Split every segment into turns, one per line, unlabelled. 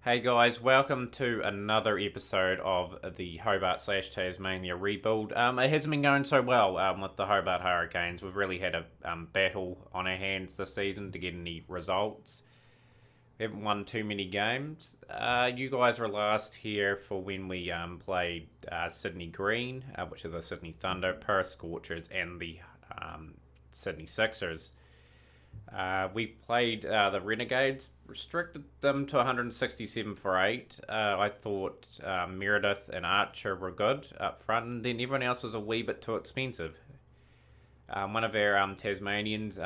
Hey guys, welcome to another episode of the Hobart / Tasmania rebuild. It hasn't been going so well with the Hobart Hurricanes. We've really had a battle on our hands this season to get any results. We haven't won too many games. You guys were last here for when we played Sydney Green, which are the Sydney Thunder, Perth Scorchers, and the Sydney Sixers. We played the Renegades, restricted them to 167 for 8. I thought Meredith and Archer were good up front, and then everyone else was a wee bit too expensive. One of our Tasmanians,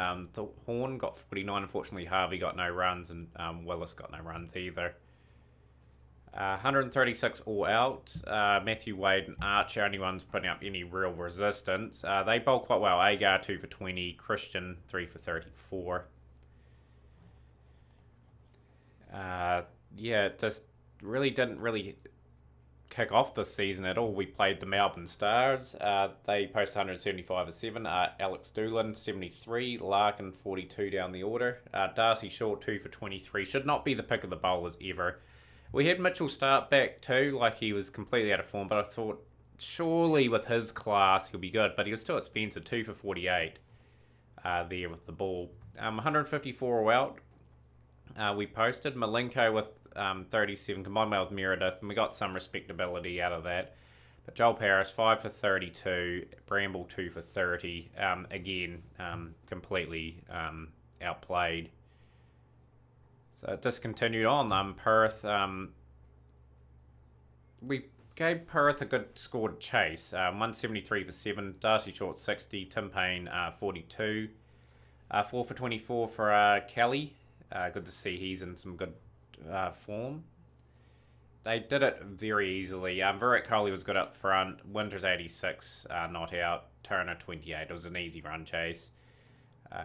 Horn, got 49. Unfortunately, Harvey got no runs, and Willis got no runs either. 136 all out. Matthew Wade and Archer, only ones putting up any real resistance. They bowled quite well. Agar 2 for 20. Christian 3 for 34. Yeah, it just really didn't really kick off this season at all. We played the Melbourne Stars. They posted 175 for 7. Alex Doolan 73. Larkin 42 down the order. Darcy Short 2 for 23. Should not be the pick of the bowlers ever. We had Mitchell start back too, like he was completely out of form, but I thought surely with his class he'll be good, but he was still expensive, 2 for 48 there with the ball. 154 all out. We posted Malenko with 37, combined well with Meredith, and we got some respectability out of that. But Joel Paris, 5 for 32, Bramble 2 for 30, again, completely outplayed. So it just continued on. Perth, we gave Perth a good score to chase. 173 for 7, Darcy Short 60, Tim Payne 42, 4 for 24 for Kelly. Good to see he's in some good form. They did it very easily. Virat Kohli was good up front. Winters 86, not out. Turner 28. It was an easy run chase.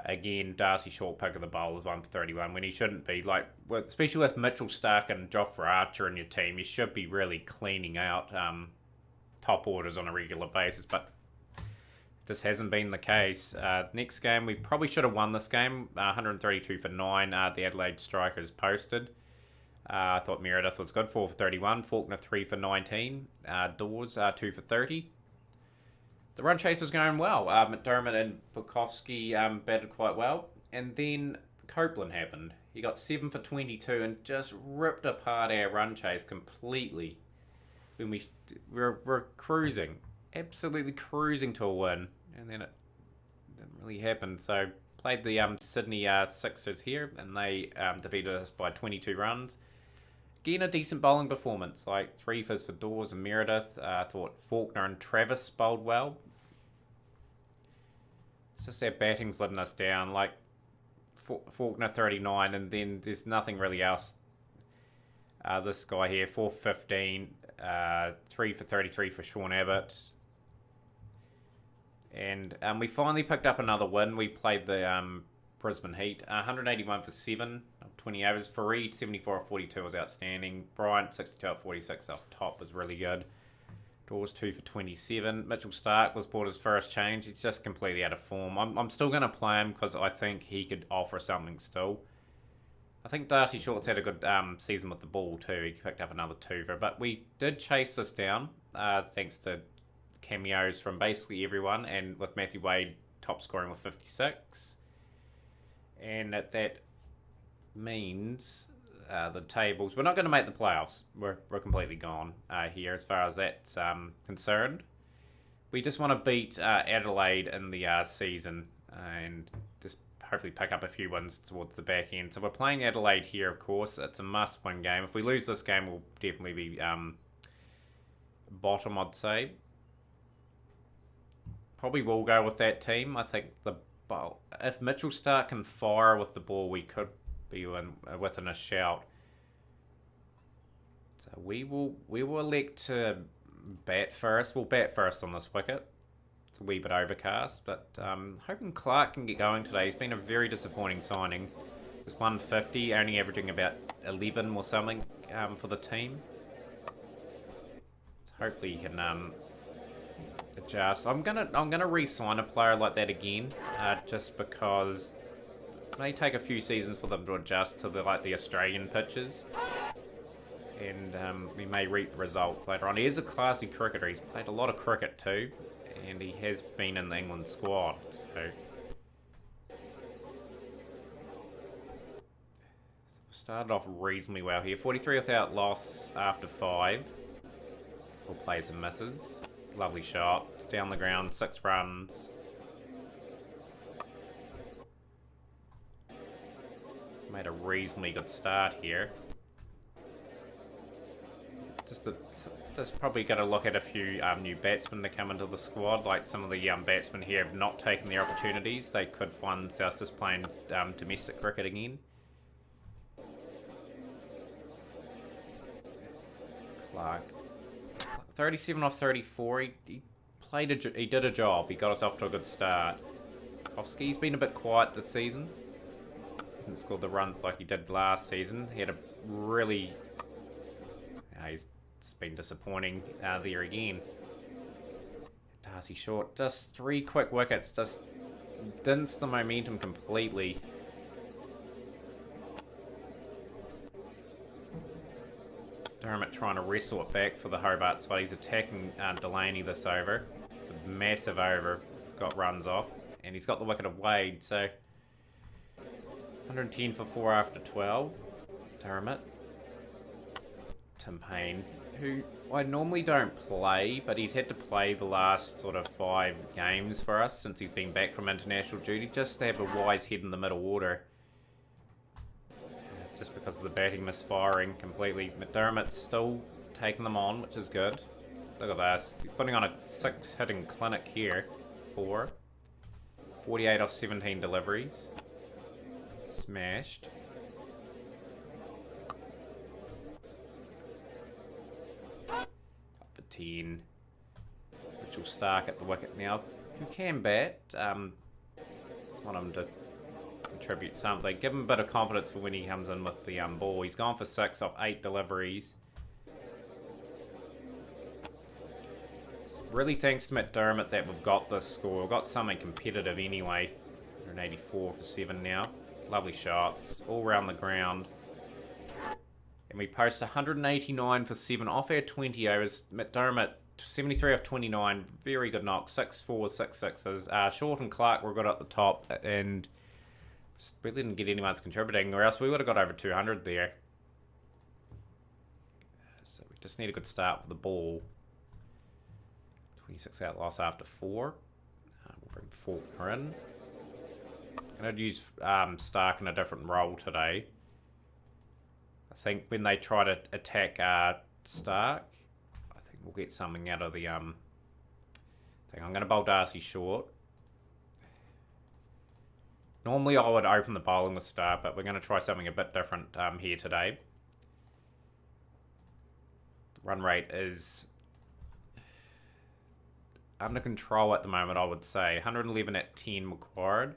Again, Darcy Short pick of the bowlers 1 for 31 when he shouldn't be. Especially with Mitchell Starc and Jofra Archer in your team, you should be really cleaning out top orders on a regular basis, but this hasn't been the case. Next game, we probably should have won this game. 132 for 9. The Adelaide Strikers posted. I thought Meredith was good, 4 for 31. Faulkner 3 for 19. Dawes 2 for 30. The run chase was going well. McDermott and Bukowski batted quite well. And then Copeland happened. He got 7 for 22 and just ripped apart our run chase completely. When we're cruising. Absolutely cruising to a win. And then it didn't really happen. So played the Sydney Sixers here, and they defeated us by 22 runs. Again, a decent bowling performance, like 3 fizz for Dawes and Meredith. I thought Faulkner and Travis bowled well. It's just our batting's letting us down. Like Faulkner 39, and then there's nothing really else. This guy here, 4 for 15, 3 for 33 for Sean Abbott. And we finally picked up another win. We played the Brisbane Heat, 181 for 7, 20 overs. Fareed, 74 of 42 was outstanding. Bryant, 62 of 46 off top was really good. Dawes 2 for 27. Mitchell Starc was bought his first change. He's just completely out of form. I'm still going to play him because I think he could offer something still. I think Darcy Short's had a good season with the ball too. He picked up another 2 for, but we did chase this down thanks to cameos from basically everyone, and with Matthew Wade top scoring with 56. And that means the tables, we're not going to make the playoffs. We're completely gone here as far as that's concerned. We just want to beat Adelaide in the season and just hopefully pick up a few wins towards the back end. So we're playing Adelaide here, of course. It's a must-win game. If we lose this game, we'll definitely be bottom, I'd say. Probably will go with that team. I think if Mitchell Starc can fire with the ball, we could be within a shout. So we will elect to bat first. We'll bat first on this wicket. It's a wee bit overcast, but hoping Clark can get going today. He's been a very disappointing signing. Just 150, only averaging about 11 or something for the team. So hopefully he can adjust. I'm gonna re-sign a player like that again, just because it may take a few seasons for them to adjust to the Australian pitches. and we may reap the results later on. He is a classy cricketer. He's played a lot of cricket too, and he has been in the England squad. So started off reasonably well here. 43 without loss after 5. We'll play some misses. Lovely shot. It's down the ground, 6 runs. Made a reasonably good start here. Just probably got to look at a few new batsmen to come into the squad. Like some of the batsmen here have not taken their opportunities. They could find themselves just playing domestic cricket again. Clark, 37 off 34. He did a job. He got us off to a good start. Hofsky's been a bit quiet this season. Hasn't scored the runs like he did last season. He had a really... he's just been disappointing there again. Darcy Short, just 3 quick wickets. Just dints the momentum completely. McDermott trying to wrestle it back for the Hobart side. He's attacking Delaney this over. It's a massive over. Got runs off. And he's got the wicket of Wade. So 110 for 4 after 12. McDermott. Tim Payne, who I normally don't play, but he's had to play the last sort of 5 games for us since he's been back from international duty, just to have a wise head in the middle order. Just because of the batting misfiring completely. McDermott's still taking them on, which is good. Look at this. He's putting on a 6 hitting clinic here. 4. 48 off 17 deliveries. Smashed. Up for 10. Mitchell Stark at the wicket now. Who can bat? Just want him to contribute something. Give him a bit of confidence for when he comes in with the ball. He's gone for 6 off 8 deliveries. It's really thanks to McDermott that we've got this score. We've got something competitive anyway. 184 for 7 now. Lovely shots all around the ground. And we post 189 for 7 off our 20 overs. McDermott 73 off 29. Very good knock. 6 4s, 6 6s. Short and Clark were good at the top, and we didn't get anyone's contributing, or else we would have got over 200 there. So we just need a good start with the ball. 26 out loss after 4. We'll bring Faulkner in. I'm going to use Stark in a different role today. I think when they try to attack Stark, I think we'll get something out of the thing. I'm going to bowl Darcy Short. Normally I would open the bowling with Stark, but we're going to try something a bit different here today. The run rate is under control at the moment, I would say. 111 at 10 required.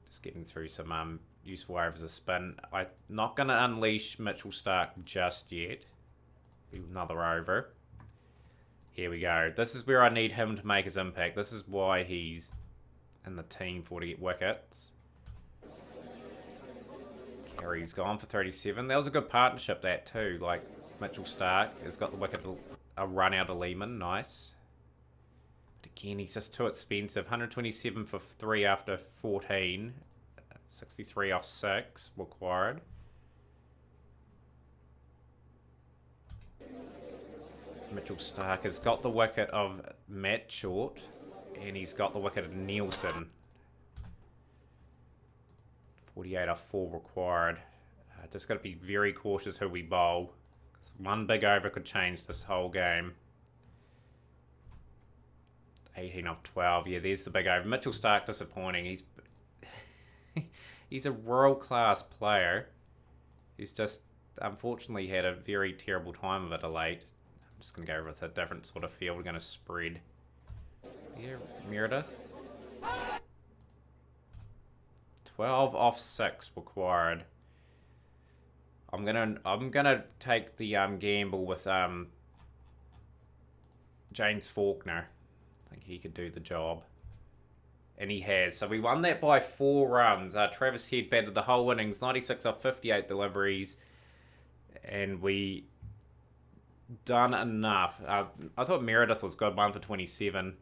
Just getting through some useful overs of spin. I'm not going to unleash Mitchell Stark just yet. Another over. Here we go. This is where I need him to make his impact. This is why he's in the team for to get wickets. Carey's gone for 37. That was a good partnership, that too. Like, Mitchell Stark has got the wicket, a run out of Lehman. Nice. But again, he's just too expensive. 127 for 3 after 14. 63 off 6 required. Mitchell Stark has got the wicket of Matt Short, and he's got the wicket of Nielsen. 48 off 4 required. Just got to be very cautious who we bowl. One big over could change this whole game. 18 off 12. Yeah, there's the big over. Mitchell Stark disappointing. He's a world-class player. He's just unfortunately had a very terrible time of it of late. I'm just going to go with a different sort of field. We're going to spread. There, Meredith. 12 off 6 required. I'm gonna take the gamble with James Faulkner. I think he could do the job. And he has. So we won that by 4 runs. Travis Head batted the whole innings, 96 off 58 deliveries. And we done enough. I thought Meredith was good, 1 for 27.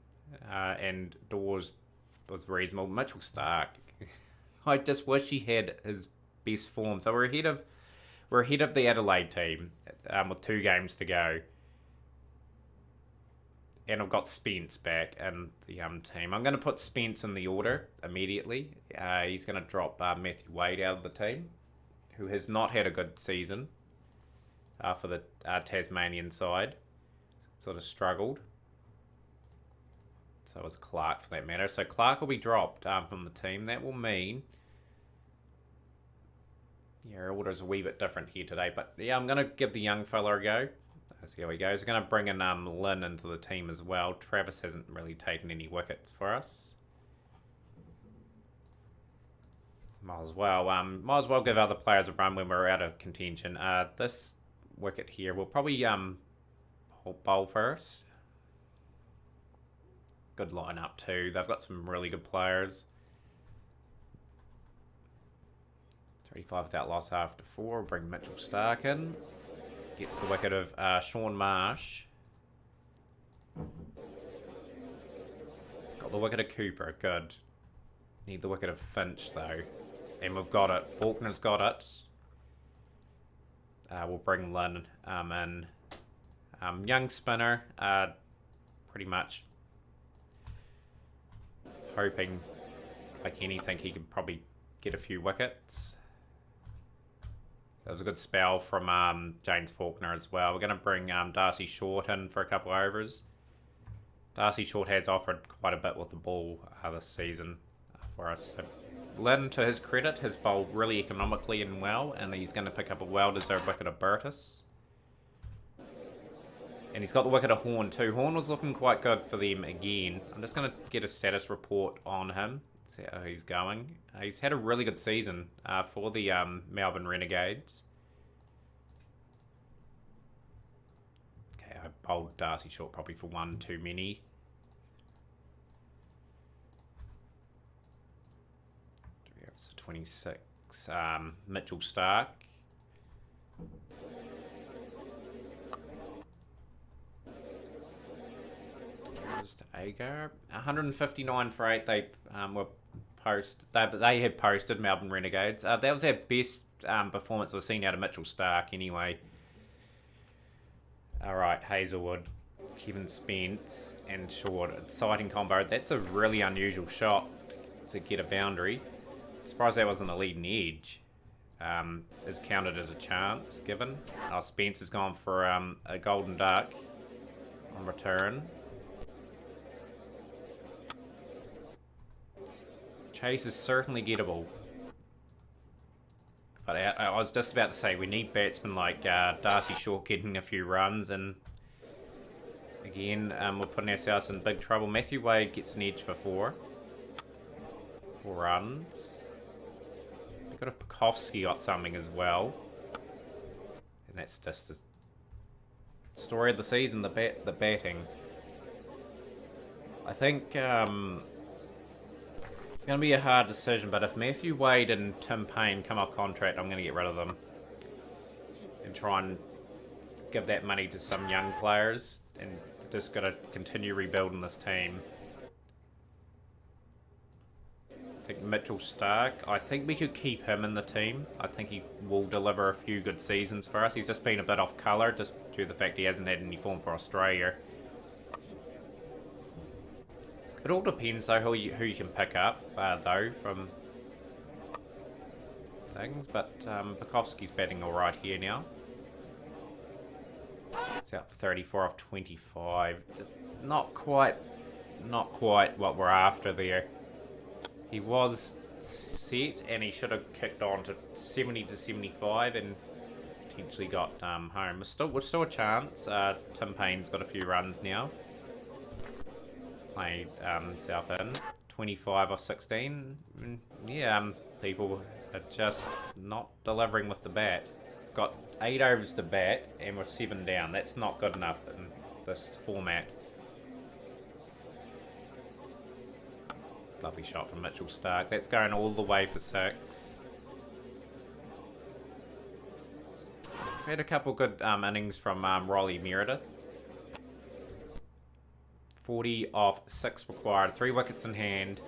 And Dawes was reasonable. Mitchell Stark, I just wish he had his best form. So we're ahead of the Adelaide team with 2 games to go. And I've got Spence back in the team. I'm going to put Spence in the order immediately. He's going to drop Matthew Wade out of the team, who has not had a good season for the Tasmanian side. Sort of struggled. So was Clark for that matter. So Clark will be dropped from the team. That will mean... Yeah, our order's a wee bit different here today. But yeah, I'm going to give the young fella a go. See how he goes. I'm going to bring in Lynn into the team as well. Travis hasn't really taken any wickets for us. Might as well give other players a run when we're out of contention. This wicket here, we'll probably bowl first. Good lineup too. They've got some really good players. 35 without loss after 4. Bring Mitchell Stark in. Gets the wicket of Sean Marsh. Got the wicket of Cooper. Good. Need the wicket of Finch though. And we've got it. Faulkner's got it. We'll bring Lynn in. Young spinner. Pretty much hoping, like anything, he could probably get a few wickets. That was a good spell from James Faulkner as well. We're going to bring Darcy Short in for a couple of overs. Darcy Short has offered quite a bit with the ball this season for us. So Lynn, to his credit, has bowled really economically and well, and he's going to pick up a well-deserved wicket of Burtis. And he's got the wicket of Horn too. Horn was looking quite good for them again. I'm just going to get a status report on him. See how he's going. He's had a really good season for the Melbourne Renegades. Okay, I bowled Darcy Short probably for 1 too many. So 26. Mitchell Stark. Just Agar. 159 for 8. They were they had posted Melbourne Renegades. That was our best performance we've seen out of Mitchell Stark anyway. Alright, Hazelwood, Kevin Spence and Short. Exciting combo. That's a really unusual shot to get a boundary. Surprised that wasn't a leading edge. Is counted as a chance given. Spence has gone for a golden duck on return. Chase is certainly gettable. But I was just about to say, we need batsmen like Darcy Short getting a few runs, and again, we're putting ourselves in big trouble. Matthew Wade gets an edge for 4. 4 runs. We've got a Pekovsky got something as well. And that's just the story of the season, the batting. I think it's going to be a hard decision, but if Matthew Wade and Tim Payne come off contract, I'm going to get rid of them and try and give that money to some young players, and just got to continue rebuilding this team. I think Mitchell Stark, I think we could keep him in the team. I think he will deliver a few good seasons for us. He's just been a bit off colour just due to the fact he hasn't had any form for Australia. It all depends though who you can pick up though from things, but Pekovsky's batting all right here now. It's out for 34 off 25. Not quite what we're after there. He was set and he should have kicked on to 70 to 75 and potentially got home. We're still a chance. Tim Payne's got a few runs now. Played himself in 25 off 16. Yeah, people are just not delivering with the bat. Got 8 overs to bat and we're 7 down. That's not good enough in this format. Lovely shot from Mitchell Stark. That's going all the way for 6. We've had a couple good innings from Riley Meredith. 40 off 6 required. 3 wickets in hand.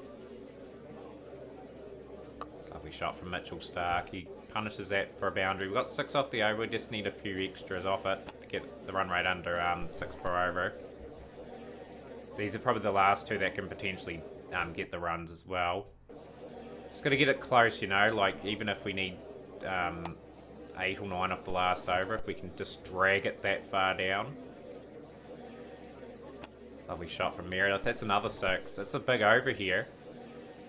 Lovely shot from Mitchell Starc. He punishes that for a boundary. We've got 6 off the over. We just need a few extras off it to get the run rate under 6 per over. These are probably the last 2 that can potentially get the runs as well. Just got to get it close, you know, like even if we need 8 or 9 off the last over, if we can just drag it that far down. Lovely shot from Meredith. That's another 6. That's a big over here.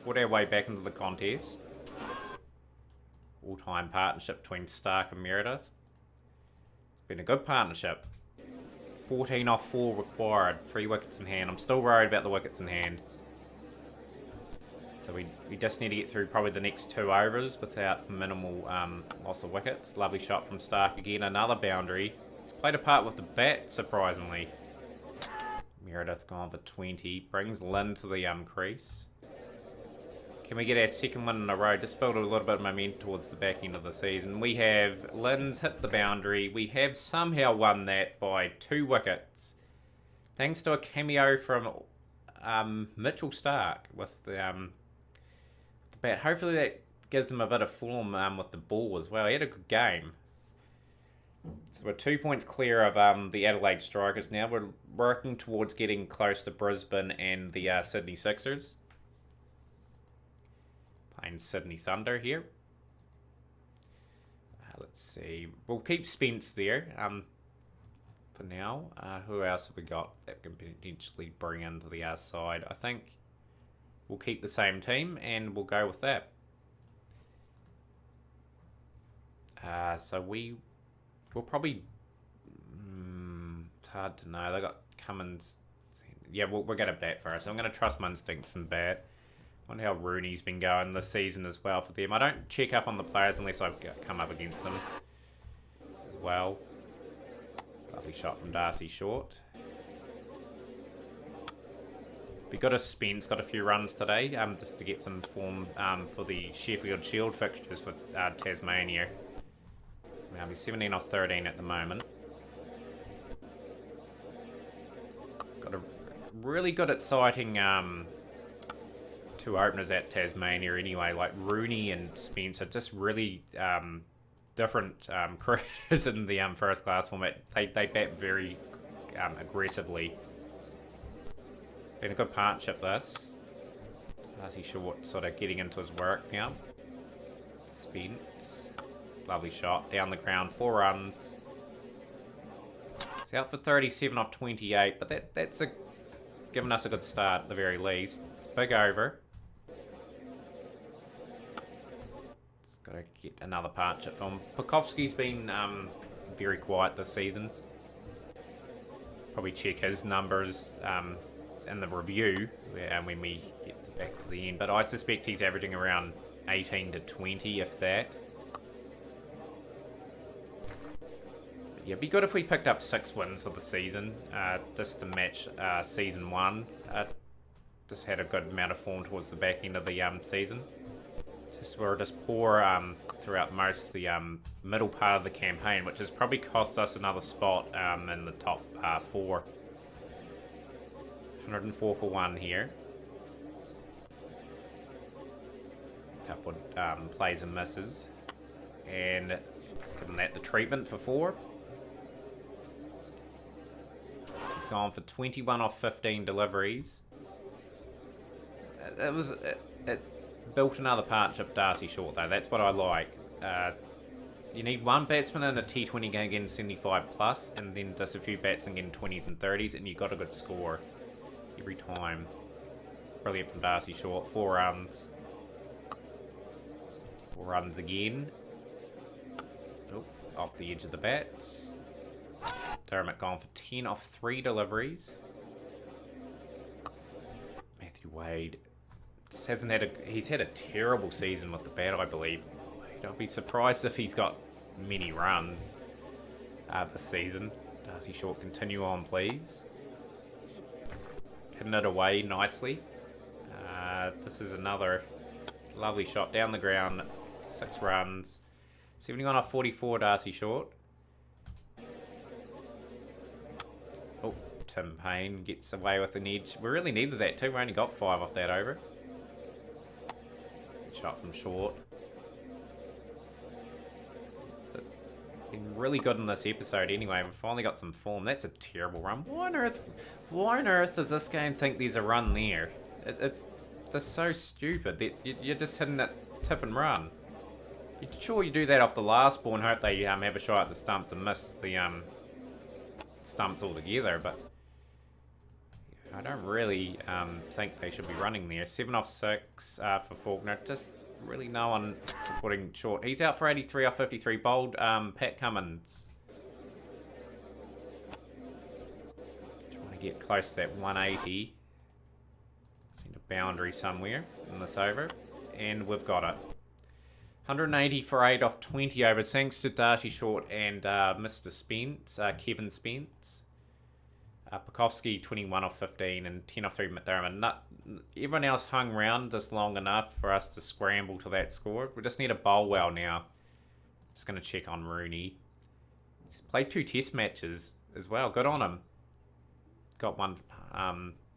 Fought our way back into the contest. All-time partnership between Starc and Meredith. It's been a good partnership. 14 off 4 required. 3 wickets in hand. I'm still worried about the wickets in hand. So we just need to get through probably the next 2 overs without minimal loss of wickets. Lovely shot from Starc again. Another boundary. He's played a part with the bat, surprisingly. Meredith gone for 20. Brings Lynn to the crease. Can we get our second win in a row? Just build a little bit of momentum towards the back end of the season. We have Lynn's hit the boundary. We have somehow won that by 2 wickets. Thanks to a cameo from Mitchell Starc with the bat. Hopefully that gives them a bit of form with the ball as well. He had a good game. So we're 2 points clear of the Adelaide Strikers now. We're working towards getting close to Brisbane and the Sydney Sixers. Playing Sydney Thunder here. Let's see. We'll keep Spence there for now. Who else have we got that can potentially bring into the side? I think we'll keep the same team and we'll go with that. So we'll probably... it's hard to know. They got Cummins. Yeah, we're going to bat first. I'm going to trust my instincts and bat. Wonder how Rooney's been going this season as well for them. I don't check up on the players unless I've come up against them as well. Lovely shot from Darcy Short. We got a Spence, got a few runs today just to get some form for the Sheffield Shield fixtures for Tasmania. Now we're 17 off 13 at the moment. Got a really good at sighting 2 openers at Tasmania anyway, like Rooney and Spence are just really different cricketers in the first class format. They bat very aggressively. It's been a good partnership this. Darcy Short sort of getting into his work now. Spence. Lovely shot. Down the ground. 4 runs. It's out for 37 off 28, but that's given us a good start at the very least. It's a big over. It's got to get another partnership from. Pukovsky's been very quiet this season. Probably check his numbers in the review when we get back to the end, but I suspect he's averaging around 18 to 20, if that. Yeah, it'd be good if we picked up 6 wins for the season, just to match season 1. Just had a good amount of form towards the back end of the season. We're just poor throughout most of the middle part of the campaign, which has probably cost us another spot in the top 4. 104 for 1 here. Couple plays and misses, and given that the treatment for 4. He's gone for 21 off 15 deliveries. It built another partnership, Darcy Short, though. That's what I like. You need 1 batsman in a T20 game getting 75 plus, and then just a few batsmen getting 20s and 30s, and you got a good score every time. Brilliant from Darcy Short. 4 runs. 4 runs again. Oh, off the edge of the bats. McDermott gone for 10 off 3 deliveries. Matthew Wade just hasn't had he's had a terrible season with the bat, I believe. I'll be surprised if he's got many runs this season. Darcy Short, continue on, please. Hitting it away nicely. This is another lovely shot down the ground. 6 runs. 71 off 44, Darcy Short. Tim Payne gets away with an edge. We really needed that too. We only got 5 off that over. Shot from short. But been really good in this episode anyway. We've finally got some form. That's a terrible run. Why on earth does this game think there's a run there? It's just so stupid. You're just hitting that tip and run. Sure, you do that off the last ball and hope they have a shot at the stumps and miss the stumps altogether, but I don't really think they should be running there. 7 off 6 for Faulkner. Just really no one supporting short. He's out for 83 off 53. Bold Pat Cummins. Trying to get close to that 180. Seen a boundary somewhere in this over. And we've got it. 180 for 8 off 20 over. Thanks to Darcy Short and Mr. Spence, Kevin Spence. Pekowski 21 off 15 and 10 off 3 McDermott. Everyone else hung around just long enough for us to scramble to that score. We just need a bowl well now. Just going to check on Rooney. He's played 2 test matches as well. Good on him. Got one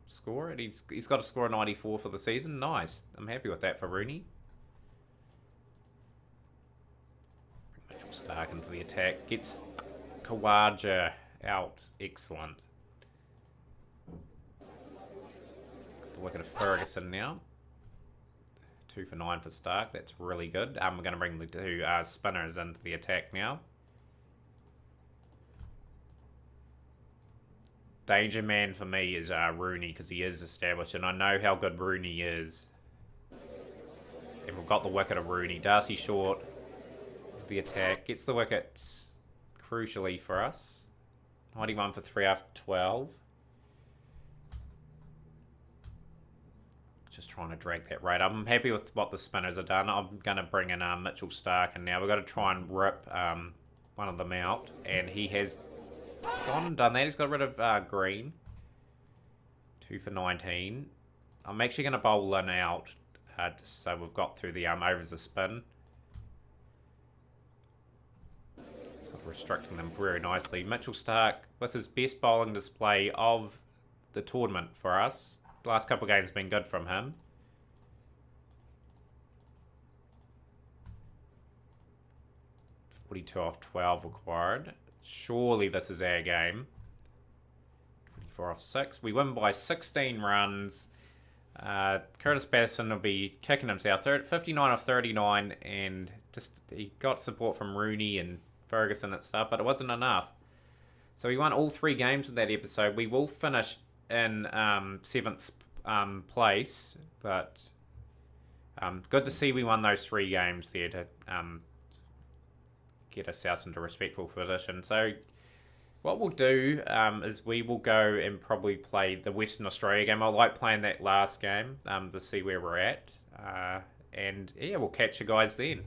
score and he's got a score of 94 for the season. Nice. I'm happy with that for Rooney. Mitchell Stark into the attack. Gets Kawaja out. Excellent. Got the wicket of Ferguson now. 2 for 9 for Stark. That's really good. We're going to bring the 2 spinners into the attack now. Danger man for me is Rooney because he is established and I know how good Rooney is. And we've got the wicket of Rooney. Darcy Short, the attack, gets the wickets crucially for us. 91 for 3 after 12. Just trying to drag that rate up. I'm happy with what the spinners have done. I'm going to bring in Mitchell Stark and now we've got to try and rip one of them out. And he has gone and done that. He's got rid of Green. 2 for 19. I'm actually going to bowl in out just so we've got through the overs the spin. Sort of restricting them very nicely. Mitchell Stark with his best bowling display of the tournament for us. The last couple of games have been good from him. .42 off 12 required. Surely this is our game. 24 off 6. We win by 16 runs. Curtis Patterson will be kicking himself. 59 off 39 and just he got support from Rooney and Ferguson and stuff, but it wasn't enough. So we won all 3 games in that episode. We will finish in 7th place, but good to see we won those 3 games there to get ourselves into a respectful position. So what we'll do is we will go and probably play the Western Australia game. I like playing that last game to see where we're at. And yeah, we'll catch you guys then.